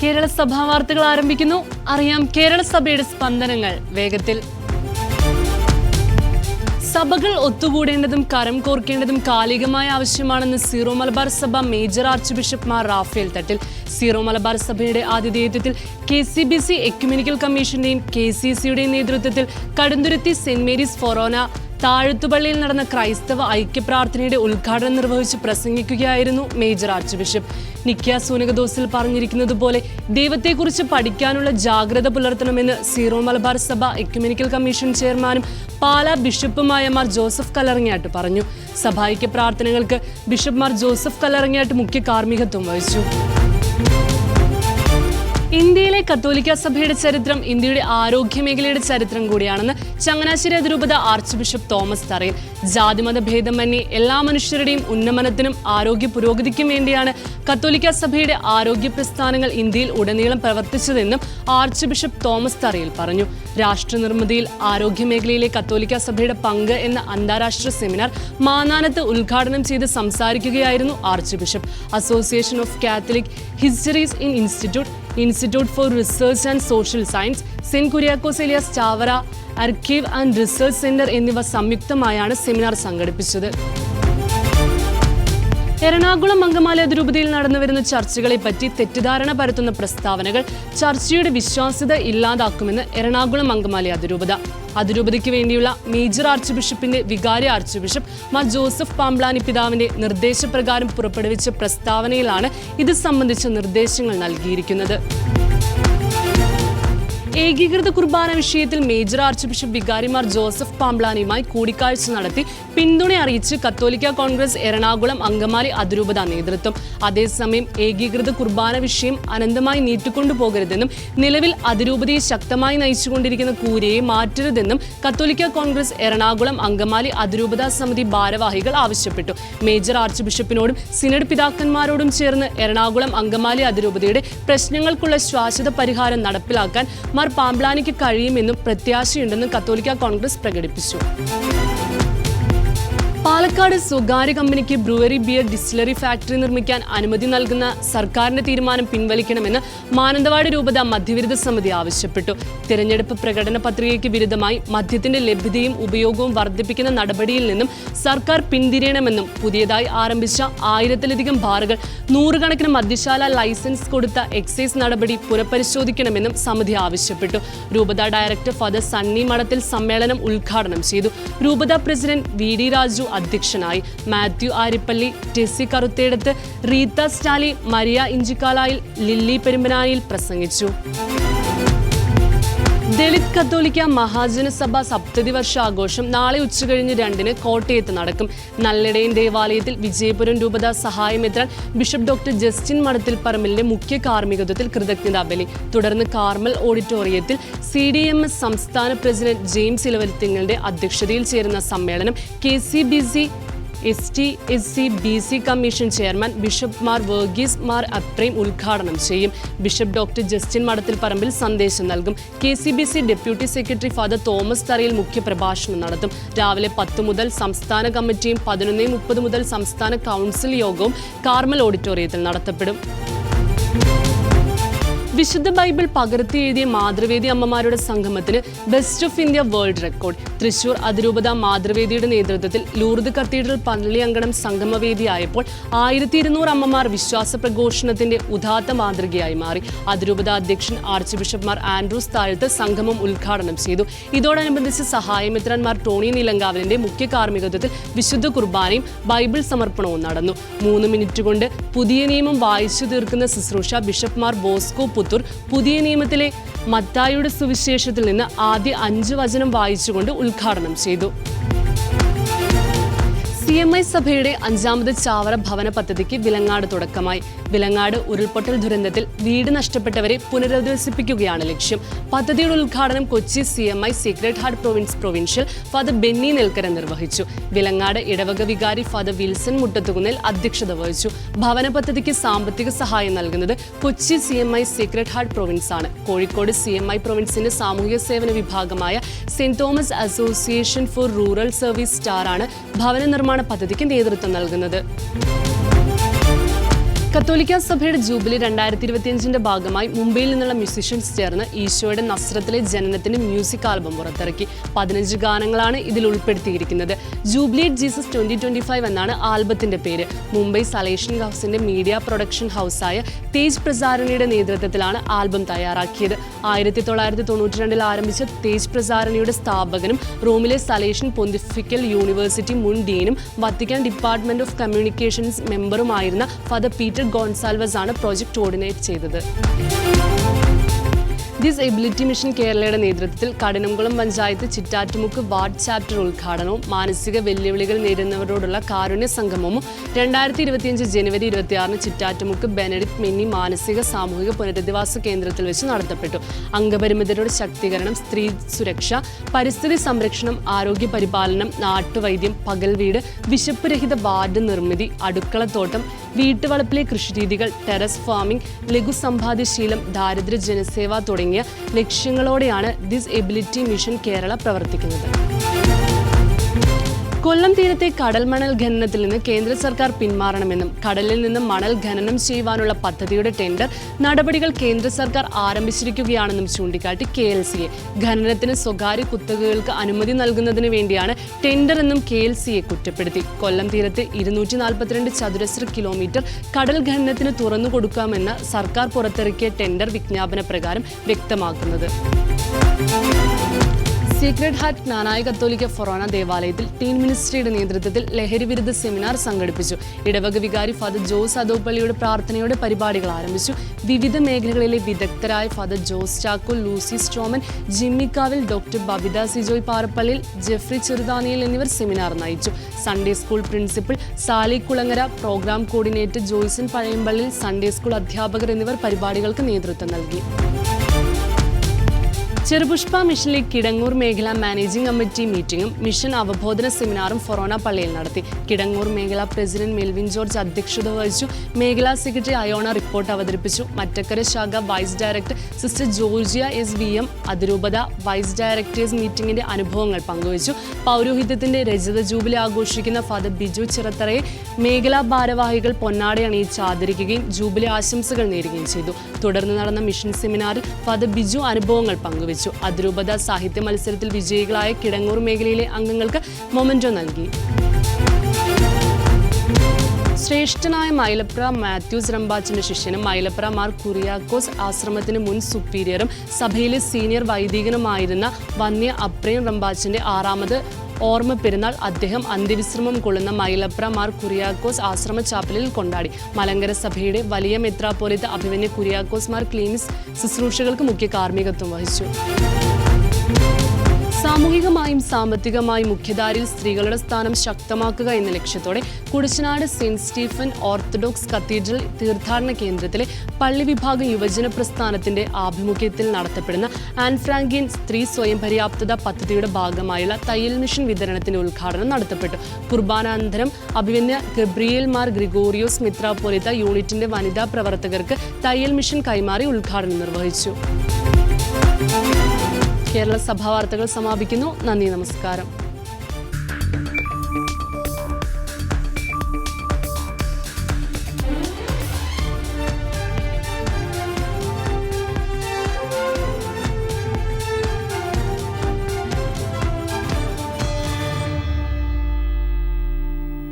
കേരള സഭാ വാർത്തകൾ ആരംഭിക്കുന്നു. അറിയാം കേരള സഭയുടെ സ്പന്ദനങ്ങൾ വേഗത്തിൽ. സഭകൾ ഒത്തുകൂടേണ്ടതും കരം കോർക്കേണ്ടതും കാലികമായ ആവശ്യമാണെന്ന് സീറോ മലബാർ സഭ major archbishop Mar Raphael Thattil. Syro Malabar സഭയുടെ ആതിഥേയത്വത്തിൽ KCBC എക്യുമെനിക്കൽ കമ്മീഷന്റെയും KCCയുടെയും നേതൃത്വത്തിൽ കടുന്തുരുത്തി സെന്റ് മേരീസ് ഫൊറോന താഴത്തുപള്ളിയിൽ നടന്ന ക്രൈസ്തവ ഐക്യപ്രാർത്ഥനയുടെ ഉദ്ഘാടനം നിർവഹിച്ച് പ്രസംഗിക്കുകയായിരുന്നു മേജർ ആർച്ച് ബിഷപ്പ്. നിക്യ സൂനകദോസിൽ പറഞ്ഞിരിക്കുന്നതുപോലെ ദൈവത്തെക്കുറിച്ച് പഠിക്കാനുള്ള ജാഗ്രത പുലർത്തണമെന്ന് സീറോ മലബാർ സഭ എക്യുമെനിക്കൽ കമ്മീഷൻ ചെയർമാനും പാലാ ബിഷപ്പുമായ മാർ ജോസഫ് കല്ലറങ്ങാട്ട് പറഞ്ഞു. സഭായിക്യ പ്രാർത്ഥനകൾക്ക് ബിഷപ്പ് മാർ ജോസഫ് കല്ലറങ്ങാട്ട് മുഖ്യ കാർമ്മികത്വം വഹിച്ചു. ഇന്ത്യയിലെ കത്തോലിക്ക സഭയുടെ ചരിത്രം ഇന്ത്യയുടെ ആരോഗ്യ മേഖലയുടെ ചരിത്രം കൂടിയാണെന്ന് ചങ്ങനാശ്ശേരി അതിരൂപത ആർച്ച് ബിഷപ്പ് തോമസ് തറയിൽ. ജാതിമത ഭേദമന്യേ എല്ലാ മനുഷ്യരുടെയും ഉന്നമനത്തിനും ആരോഗ്യ പുരോഗതിക്കും വേണ്ടിയാണ് കത്തോലിക്ക സഭയുടെ ആരോഗ്യ പ്രസ്ഥാനങ്ങൾ ഇന്ത്യയിൽ ഉടനീളം പ്രവർത്തിച്ചതെന്നും ആർച്ച് ബിഷപ്പ് തോമസ് തറയിൽ പറഞ്ഞു. രാഷ്ട്ര നിർമ്മിതിയിൽ ആരോഗ്യ മേഖലയിലെ കത്തോലിക്ക സഭയുടെ പങ്ക് എന്ന അന്താരാഷ്ട്ര സെമിനാർ മാന്നാനത്ത് ഉദ്ഘാടനം ചെയ്ത് സംസാരിക്കുകയായിരുന്നു arch bishop. Association of Catholic histories in institute for research and social science, saint Kuriakose Elias Chavara archive and research centre എന്നിവ സംയുക്തമായാണ് സെമിനാർ സംഘടിപ്പിച്ചത്. എറണാകുളം അങ്കമാലി അതിരൂപതയിൽ നടന്നുവരുന്ന ചർച്ചകളെപ്പറ്റി തെറ്റിദ്ധാരണ പരത്തുന്ന പ്രസ്താവനകൾ ചർച്ചയുടെ വിശ്വാസ്യത ഇല്ലാതാക്കുമെന്ന് എറണാകുളം അങ്കമാലി അതിരൂപതയ്ക്ക് വേണ്ടിയുള്ള മേജർ ആർച്ച് ബിഷപ്പിന്റെ വികാരി arch bishop Mar Joseph Pamplany പിതാവിന്റെ നിർദ്ദേശപ്രകാരം പുറപ്പെടുവിച്ച പ്രസ്താവനയിലാണ് ഇത് സംബന്ധിച്ച നിർദ്ദേശങ്ങൾ നൽകിയിരിക്കുന്നത്. ഏകീകൃത കുർബാന വിഷയത്തിൽ മേജർ ആർച്ച് ബിഷപ്പ് വികാരി മാർ ജോസഫ് പാംബ്ലാനിയുമായി കൂടിക്കാഴ്ച നടത്തി പിന്തുണ അറിയിച്ച് കത്തോലിക്ക കോൺഗ്രസ് എറണാകുളം അങ്കമാലി അതിരൂപത നേതൃത്വം. അതേസമയം ഏകീകൃത കുർബാന വിഷയം അനന്തമായി നീട്ടിക്കൊണ്ടുപോകരുതെന്നും നിലവിൽ അതിരൂപതയെ ശക്തമായി നയിച്ചുകൊണ്ടിരിക്കുന്ന കൂരിയെ മാറ്റരുതെന്നും കത്തോലിക്ക കോൺഗ്രസ് എറണാകുളം അങ്കമാലി അതിരൂപത സമിതി ഭാരവാഹികൾ ആവശ്യപ്പെട്ടു. മേജർ ആർച്ച് ബിഷപ്പിനോടും സിനഡ് പിതാക്കന്മാരോടും ചേർന്ന് എറണാകുളം അങ്കമാലി അതിരൂപതയുടെ പ്രശ്നങ്ങൾക്കുള്ള ശാശ്വത പരിഹാരം നടപ്പിലാക്കാൻ മാർ പാംബ്ലാനിക്ക് കഴിയുമെന്നും പ്രത്യാശയുണ്ടെന്നും കത്തോലിക്ക കോൺഗ്രസ് പ്രകടിപ്പിച്ചു. പാലക്കാട് സ്വകാര്യ കമ്പനിക്ക് ബ്രൂവറി ബിയർ ഡിസ്റ്റിലറി ഫാക്ടറി നിർമ്മിക്കാൻ അനുമതി നൽകുന്ന സർക്കാരിന്റെ തീരുമാനം പിൻവലിക്കണമെന്ന് മാനന്തവാടി രൂപത മദ്യവിരുദ്ധ സമിതി ആവശ്യപ്പെട്ടു. തിരഞ്ഞെടുപ്പ് പ്രകടന പത്രികയ്ക്ക് വിരുദ്ധമായി മദ്യത്തിന്റെ ലഭ്യതയും ഉപയോഗവും വർദ്ധിപ്പിക്കുന്ന നടപടിയിൽ നിന്നും സർക്കാർ പിന്തിരിയണമെന്നും പുതിയതായി ആരംഭിച്ച 1000-ലധികം ബാറുകൾ, 100 കണക്കിന് മദ്യശാല ലൈസൻസ് കൊടുത്ത എക്സൈസ് നടപടി പുനഃപരിശോധിക്കണമെന്നും സമിതി ആവശ്യപ്പെട്ടു. രൂപത ഡയറക്ടർ ഫാദർ സണ്ണി മഠത്തിൽ സമ്മേളനം ഉദ്ഘാടനം ചെയ്തു. രൂപത പ്രസിഡന്റ് VD രാജു അധ്യക്ഷനായി. മാത്യു ആരിപ്പള്ളി, ടെസി കറുത്തേടത്ത്, റീത്ത സ്റ്റാലി, മരിയ ഇഞ്ചിക്കാലായിൽ, ലില്ലി പെരുമ്പനായിൽ പ്രസംഗിച്ചു. ദലിത് കത്തോലിക്ക മഹാജനസഭ സപ്തതി വർഷാഘോഷം നാളെ ഉച്ചകഴിഞ്ഞ് 2-ന് കോട്ടയത്ത് നടക്കും. നല്ലടയൻ ദേവാലയത്തിൽ വിജയപുരം രൂപത സഹായമെത്രാൻ ബിഷപ്പ് ഡോക്ടർ ജസ്റ്റിൻ മഠത്തിൽ പറമ്പലിന്റെ മുഖ്യ കാർമ്മികത്വത്തിൽ കൃതജ്ഞതാ ബലി. തുടർന്ന് കാർമൽ ഓഡിറ്റോറിയത്തിൽ CDMS സംസ്ഥാന പ്രസിഡന്റ് ജെയിംസ് ഇലവത്തിങ്ങളുടെ അധ്യക്ഷതയിൽ ചേരുന്ന സമ്മേളനം KCBC ST/SC BC commission chairman bishop Mar Varghese Mar Aprem ഉദ്ഘാടനം ചെയ്യും. ബിഷപ്പ് ഡോക്ടർ ജസ്റ്റിൻ മഠത്തിൽ പറമ്പിൽ സന്ദേശം നൽകും. KCBC deputy secretary father Thomas തറയിൽ മുഖ്യപ്രഭാഷണം നടത്തും. രാവിലെ 10 മുതൽ സംസ്ഥാന കമ്മിറ്റിയും 11:30 മുതൽ സംസ്ഥാന കൗൺസിൽ യോഗവും കാർമൽ ഓഡിറ്റോറിയത്തിൽ നടത്തപ്പെടും. വിശുദ്ധ ബൈബിൾ പകർത്തി എഴുതിയ മാതൃവേദി അമ്മമാരുടെ സംഗമത്തിന് best of India world record. Thrissur അതിരൂപത മാതൃവേദിയുടെ നേതൃത്വത്തിൽ ലൂർദ് കത്തീഡ്രൽ പള്ളി അങ്കണം സംഗമവേദിയായപ്പോൾ 1200 അമ്മമാർ വിശ്വാസ പ്രഘോഷണത്തിന്റെ ഉദാത്ത മാതൃകയായി മാറി. അതിരൂപത അധ്യക്ഷൻ ആർച്ച് ബിഷപ്പ് മാർ ആൻഡ്രൂസ് താഴത്ത് സംഗമം ഉദ്ഘാടനം ചെയ്തു. ഇതോടനുബന്ധിച്ച് സഹായമിത്രാൻ ടോണി നീലങ്കാവലിന്റെ മുഖ്യ കാർമ്മികത്വത്തിൽ വിശുദ്ധ കുർബാനയും ബൈബിൾ സമർപ്പണവും നടന്നു. 3 മിനിറ്റ് കൊണ്ട് പുതിയ നിയമം വായിച്ചു തീർക്കുന്ന ശുശ്രൂഷ ബിഷപ്പ് മാർ ബോസ്കോ പുതിയ നിയമത്തിലെ മത്തായിയുടെ സുവിശേഷത്തിൽ നിന്ന് ആദ്യ 5 വചനം വായിച്ചുകൊണ്ട് ഉദ്ഘാടനം ചെയ്തു. CMI സഭയുടെ 5ാമത് ചാവറ ഭവന പദ്ധതിക്ക് വിലങ്ങാട് തുടക്കമായി. വിലങ്ങാട് ഉരുൾപൊട്ടൽ ദുരന്തത്തിൽ വീട് നഷ്ടപ്പെട്ടവരെ പുനരധിവസിപ്പിക്കുകയാണ് ലക്ഷ്യം. പദ്ധതിയുടെ ഉദ്ഘാടനം Kochi CMI sacred heart provincial father Benny Nelkkara നിർവഹിച്ചു. വിലങ്ങാട് ഇടവക വികാരി ഫാദർ വിൽസൺ മുട്ടത്തുകുന്നിൽ അധ്യക്ഷത വഹിച്ചു. ഭവന പദ്ധതിക്ക് സാമ്പത്തിക സഹായം നൽകുന്നത് Kochi CMI sacred heart province ആണ്. കോഴിക്കോട് CMI പ്രൊവിൻസിന്റെ സാമൂഹിക സേവന വിഭാഗമായ saint Thomas association for rural service star ആണ് ഭവന നിർമ്മാണ പദ്ധതിക്ക് നേതൃത്വം നൽകുന്നത്. കത്തോലിക്ക സഭയുടെ ജൂബിലി 2025 ഭാഗമായി മുംബൈയിൽ നിന്നുള്ള മ്യൂസിഷ്യൻസ് ചേർന്ന് ഈശോയുടെ നസ്രത്തിലെ ജനനത്തിന്റെ മ്യൂസിക് ആൽബം പുറത്തിറക്കി. 15 ഗാനങ്ങളാണ് ഇതിൽ ഉൾപ്പെടുത്തിയിരിക്കുന്നത്. ജൂബിലിയേറ്റ് ജീസസ് 2025 എന്നാണ് ആൽബത്തിന്റെ പേര്. മുംബൈ സലേഷൻ ഹൗസിന്റെ മീഡിയ പ്രൊഡക്ഷൻ ഹൗസായ തേജ് പ്രസാരണിയുടെ നേതൃത്വത്തിലാണ് ആൽബം തയ്യാറാക്കിയത്. 1992 ആരംഭിച്ച തേജ് പ്രസാരണിയുടെ സ്ഥാപകനും റോമിലെ സലേഷൻ പൊന്തിഫിക്കൽ യൂണിവേഴ്സിറ്റി മുൻ ഡീനും വത്തിക്കാൻ ഡിപ്പാർട്ട്മെന്റ് ഓഫ് കമ്മ്യൂണിക്കേഷൻസ് മെമ്പറുമായിരുന്ന ഫാദർ പീറ്റർ ഗോൺസാൽവസ് ആണ് പ്രോജക്ട് കോർഡിനേറ്റ് ചെയ്തത്. ഡിസേബിലിറ്റി മിഷൻ കേരളയുടെ നേതൃത്വത്തിൽ കഠിനംകുളം പഞ്ചായത്ത് ചിറ്റാറ്റുമുക്ക് വാർഡ് ചാപ്റ്റർ ഉദ്ഘാടനവും മാനസിക വെല്ലുവിളികൾ നേരിടുന്നവരോടുള്ള കാരുണ്യ സംഗമവും 2025 ജനുവരി 26 ചിറ്റാറ്റുമുക്ക് ബെനഡിക്ട് മിന്നി മാനസിക സാമൂഹിക പുനരധിവാസ കേന്ദ്രത്തിൽ വെച്ച് നടത്തപ്പെട്ടു. അംഗപരിമിതരുടെ ശാക്തീകരണം, സ്ത്രീ സുരക്ഷ, പരിസ്ഥിതി സംരക്ഷണം, ആരോഗ്യ പരിപാലനം, നാട്ടുവൈദ്യം, പകൽ വീട്, വിശപ്പ് രഹിത വാർഡ് നിർമ്മിതി, അടുക്കളത്തോട്ടം, വീട്ടുവളപ്പിലെ കൃഷിരീതികൾ, ടെറസ് ഫാമിംഗ്, ലഘുസമ്പാദ്യശീലം, ദാരിദ്ര്യ ജനസേവ തുടങ്ങിയ ലക്ഷ്യങ്ങളോടെയാണ് ഡിസേബിലിറ്റി മിഷൻ കേരള പ്രവർത്തിക്കുന്നത്. കൊല്ലം തീരത്തെ കടൽ മണൽ ഖനനത്തിൽ നിന്ന് കേന്ദ്ര സർക്കാർ പിന്മാറണമെന്നും കടലിൽ നിന്ന് മണൽ ഖനനം ചെയ്യുവാനുള്ള പദ്ധതിയുടെ ടെൻഡർ നടപടികൾ കേന്ദ്ര സർക്കാർ ആരംഭിച്ചിരിക്കുകയാണെന്നും ചൂണ്ടിക്കാട്ടി KLCA ഖനനത്തിന് സ്വകാര്യ കുത്തകകൾക്ക് അനുമതി നൽകുന്നതിന് വേണ്ടിയാണ് ടെൻഡർ എന്നും KLCA കുറ്റപ്പെടുത്തി. കൊല്ലം തീരത്ത് 242 ചതുരശ്ര കിലോമീറ്റർ കടൽ ഖനനത്തിന് തുറന്നു കൊടുക്കാമെന്ന് സർക്കാർ പുറത്തിറക്കിയ ടെൻഡർ വിജ്ഞാപന പ്രകാരം വ്യക്തമാക്കുന്നത്. സീക്രട്ട് ഹാർട്ട് ജ്ഞാനായ കത്തോലിക്ക ഫൊറോന ദേവാലയത്തിൽ ടീൻ മിനിസ്ട്രിയുടെ നേതൃത്വത്തിൽ ലഹരി വിരുദ്ധ സെമിനാർ സംഘടിപ്പിച്ചു. ഇടവക വികാരി ഫാദർ ജോസ് അതോപ്പള്ളിയുടെ പ്രാർത്ഥനയോടെ പരിപാടികൾ ആരംഭിച്ചു. വിവിധ മേഖലകളിലെ വിദഗ്ധരായ father Jose Chacko, Lucy Stroman, Jimmikkavil, doctor Babitha Sijoy Parappallil, Jeffrey Cheruthaniyil എന്നിവർ സെമിനാർ നയിച്ചു. Sunday school principal Sally Kulangara, program coordinator Joyson Pazhayampallil, Sunday school അധ്യാപകർ എന്നിവർ പരിപാടികൾക്ക് നേതൃത്വം നൽകി. ചെറുപുഷ്പ മിഷനിലെ കിടങ്ങൂർ മേഖലാ മാനേജിംഗ് കമ്മിറ്റി മീറ്റിംഗും മിഷൻ അവബോധന സെമിനാറും ഫൊറോന പള്ളിയിൽ നടത്തി. കിടങ്ങൂർ മേഖലാ പ്രസിഡന്റ് മെൽവിൻ ജോർജ് അധ്യക്ഷത വഹിച്ചു. മേഖലാ സെക്രട്ടറി അയോണ റിപ്പോർട്ട് അവതരിപ്പിച്ചു. മറ്റക്കര ശാഖ vice director sister Georgia SVM, അതിരൂപത വൈസ് ഡയറക്ടേഴ്സ് മീറ്റിംഗിന്റെ അനുഭവങ്ങൾ പങ്കുവച്ചു. പൗരോഹിത്യത്തിന്റെ രജത ജൂബിലി ആഘോഷിക്കുന്ന ഫാദർ ബിജു ചിറത്തറയെ മേഖലാ ഭാരവാഹികൾ പൊന്നാട അണിയിച്ച് ആദരിക്കുകയും ജൂബിലി ആശംസകൾ നേരുകയും ചെയ്തു. തുടർന്ന് നടന്ന മിഷൻ സെമിനാറിൽ ഫാദർ ബിജു അനുഭവങ്ങൾ പങ്കുവച്ചു. അതിരൂപത സാഹിത്യ മത്സരത്തിൽ വിജയികളായ കിടങ്ങൂർ മേഖലയിലെ അംഗങ്ങൾക്ക് മൊമെന്റോ നൽകി. ശ്രേഷ്ഠനായ മൈലപ്ര മാത്യൂസ് റമ്പാച്ചന്റെ ശിഷ്യനും മൈലപ്ര മാർ കുറിയാക്കോസ് ആശ്രമത്തിന് മുൻ സുപ്പീരിയറും സഭയിലെ സീനിയർ വൈദികനുമായിരുന്ന വന്യ അപ്രേം റമ്പാച്ചന്റെ 6ാമത് ഓർമ്മ പെരുന്നാൾ അദ്ദേഹം അന്ത്യവിശ്രമം കൊള്ളുന്ന മൈലപ്ര മാർ കുറിയാക്കോസ് ആശ്രമ ചാപ്പലിൽ കൊണ്ടാടി. മലങ്കര സഭയുടെ വലിയ മെത്രാപ്പോലീത്ത അഭിമന്യ കുറിയാക്കോസ് മാർ ക്ലീമിസ് ശുശ്രൂഷകൾക്ക് മുഖ്യ കാർമ്മികത്വം വഹിച്ചു. സാമൂഹികമായും സാമ്പത്തികമായും മുഖ്യധാരയിൽ സ്ത്രീകളുടെ സ്ഥാനം ശക്തമാക്കുക എന്ന ലക്ഷ്യത്തോടെ Kudassanad saint Stephen orthodox cathedral തീർത്ഥാടന കേന്ദ്രത്തിലെ പള്ളി വിഭാഗം യുവജന പ്രസ്ഥാനത്തിന്റെ ആഭിമുഖ്യത്തിൽ നടത്തപ്പെടുന്ന ആൻ ഫ്രാങ്കിൻ സ്ത്രീ സ്വയം പര്യാപ്തത പദ്ധതിയുടെ ഭാഗമായുള്ള തയ്യൽ മിഷൻ വിതരണത്തിന്റെ ഉദ്ഘാടനം നടത്തപ്പെട്ടു. കുർബാനാനന്തരം അഭിമന്യ ഗബ്രിയേൽ മാർ ഗ്രിഗോറിയോസ് മെത്രാപ്പോലീത്ത യൂണിറ്റിന്റെ വനിതാ പ്രവർത്തകർക്ക് തയ്യൽ മിഷൻ കൈമാറി ഉദ്ഘാടനം നിർവഹിച്ചു. കേരള സഭാ വാർത്തകൾ സമാപിക്കുന്നു. നന്ദി, നമസ്കാരം.